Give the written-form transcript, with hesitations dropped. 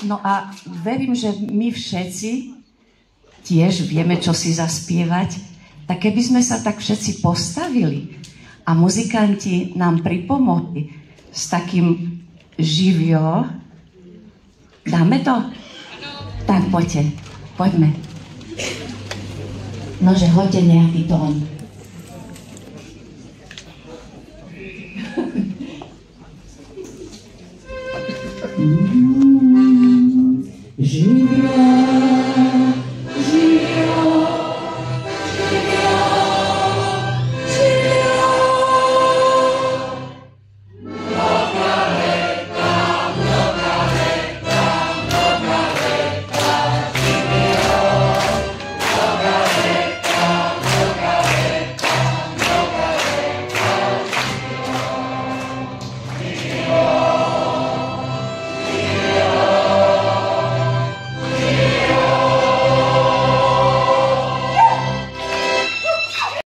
No a verím, že my všetci tiež vieme, čo si zaspievať, tak keby sme sa tak všetci postavili a muzikanti nám pripomohli s takým živio. Dáme to? Tak poďte, poďme. Nože, hoďte nejaký tón. Mm-hmm.